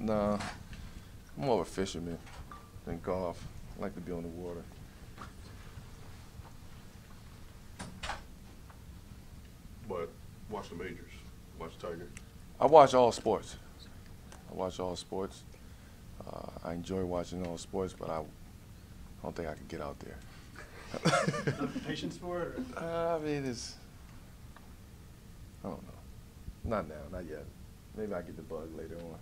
Nah, I'm more of a fisherman than golf. I like to be on the water. But watch the majors. Watch Tiger. I watch all sports. I watch all sports. I enjoy watching all sports, but I don't think I could get out there. Enough patience for it? I mean, I don't know. Not now, not yet. Maybe I get the bug later on.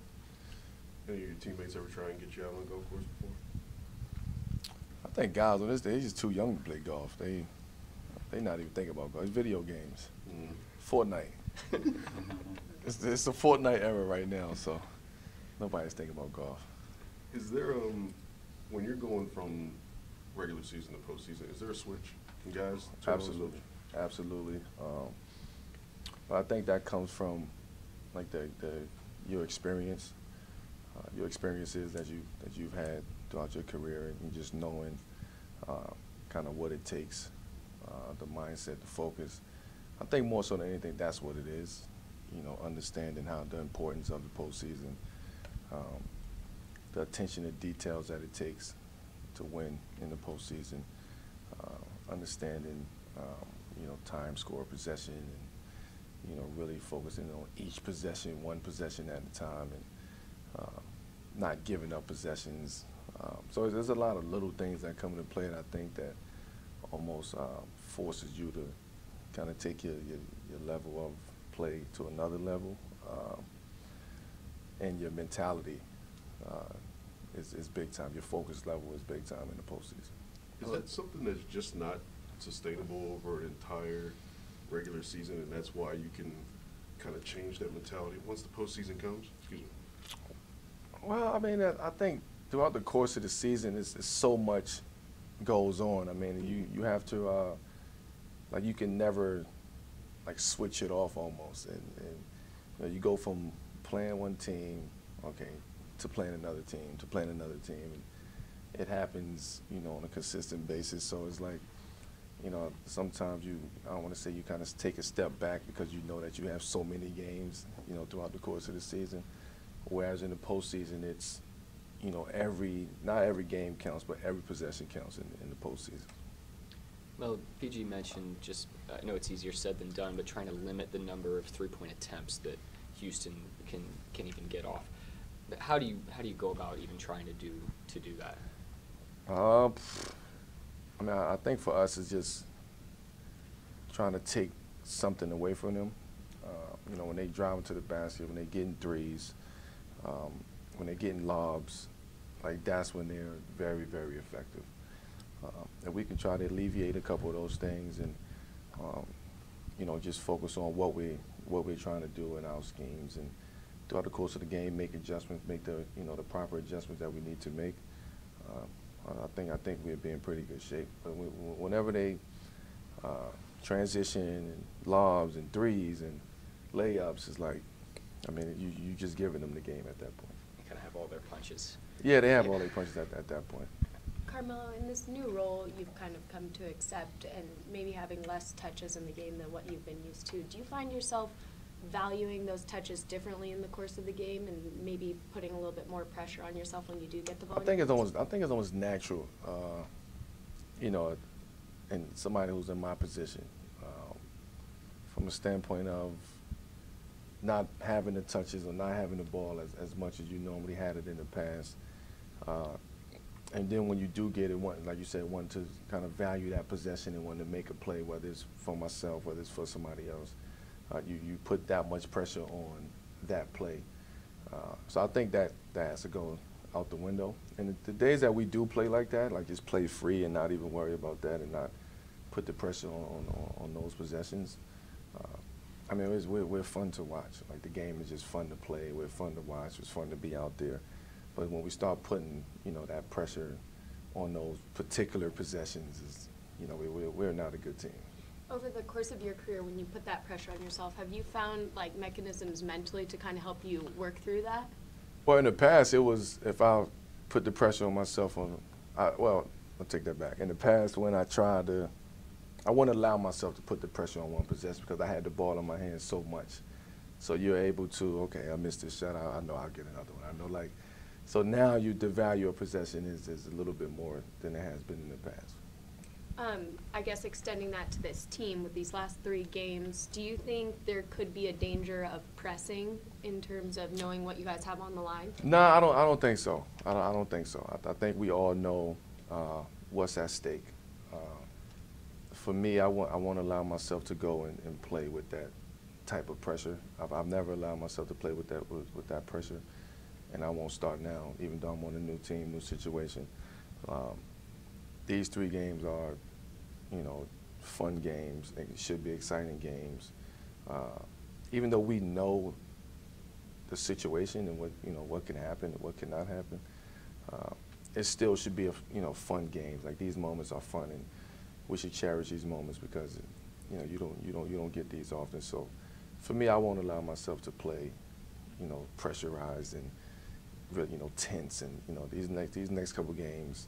Any of your teammates ever try and get you out on the golf course before? I think guys on this day, they're just too young to play golf. They not even thinking about golf. It's video games. Fortnite. It's a Fortnite era right now, so nobody's thinking about golf. Is there, when you're going from regular season to postseason, is there a switch? Can guys turn on the Absolutely, switch? absolutely. But I think that comes from like your experience, your experiences that you've had throughout your career, and just knowing kind of what it takes, the mindset, the focus. I think more so than anything, that's what it is. You know, understanding how the importance of the postseason, the attention to details that it takes to win in the postseason, understanding, you know, time, score, possession, and, you know, really focusing on each possession, one possession at a time, and not giving up possessions. So there's a lot of little things that come into play, and I think that almost forces you to kind of take your level of play to another level, and your mentality is big time. Your focus level is big time in the postseason. Is that something that's just not sustainable over an entire regular season, and that's why you can kind of change that mentality once the postseason comes? Excuse me. Well, I mean, I think throughout the course of the season, it's so much goes on. I mean, you have to, like, you can never, like, switch it off almost. And you know, you go from playing one team, okay, to playing another team, to playing another team. And it happens, you know, on a consistent basis. So it's like, you know, sometimes I don't want to say you kind of take a step back because you know that you have so many games, you know, throughout the course of the season. Whereas in the postseason, it's, you know, not every game counts, but every possession counts in the postseason. Well, PG mentioned just, I know it's easier said than done, but trying to limit the number of three-point attempts that Houston can even get off. But how do you go about even trying to do that? I mean, I think for us it's just trying to take something away from them. You know, when they drive into the basket, when they getting threes, when they're getting lobs, like that's when they're very, very effective. And we can try to alleviate a couple of those things, and you know, just focus on what we're trying to do in our schemes, and throughout the course of the game, make adjustments, make the the proper adjustments that we need to make. I think we'll be in pretty good shape. But whenever they transition and lobs and threes and layups, it's like, I mean, you just giving them the game at that point. You kind of have all their punches. Yeah, they have all their punches at that point. Carmelo, in this new role you've kind of come to accept, and maybe having less touches in the game than what you've been used to, do you find yourself valuing those touches differently in the course of the game, and maybe putting a little bit more pressure on yourself when you do get the ball? I think it's almost natural, you know, and somebody who's in my position, from a standpoint of not having the touches or not having the ball as much as you normally had it in the past. And then when you do get it, like you said, want to kind of value that possession and want to make a play, whether it's for myself, whether it's for somebody else. You put that much pressure on that play. So I think that has to go out the window. And the days that we do play like that, like just play free and not even worry about that and not put the pressure on those possessions, I mean, we're fun to watch. Like, the game is just fun to play. We're fun to watch. It's fun to be out there. But when we start putting, that pressure on those particular possessions, we're not a good team. Over the course of your career, when you put that pressure on yourself, have you found like mechanisms mentally to kind of help you work through that? Well, in the past, it was if I put the pressure on myself I'll take that back. In the past, when I wouldn't allow myself to put the pressure on one possession because I had the ball in my hands so much. So you're able to, okay, I missed this shot, I know I'll get another one. I know, like, so now the value of possession is a little bit more than it has been in the past. I guess extending that to this team with these last 3 games, do you think there could be a danger of pressing in terms of knowing what you guys have on the line? No, I don't think so. I don't think so. I think we all know what's at stake. For me, I want to allow myself to go and play with that type of pressure. I've never allowed myself to play with that pressure, and I won't start now, even though I'm on a new team, new situation. These 3 games are, fun games. They should be exciting games. Even though we know the situation and what can happen and what cannot happen, it still should be fun games. Like, these moments are fun, and we should cherish these moments because you don't get these often. So for me, I won't allow myself to play pressurized and really tense, and these next couple games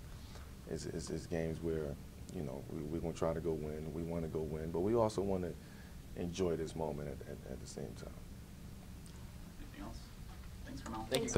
is games where we're going to try to go win. We want to go win, but we also want to enjoy this moment at the same time. Anything else? Thanks, Carmelo. Thank you.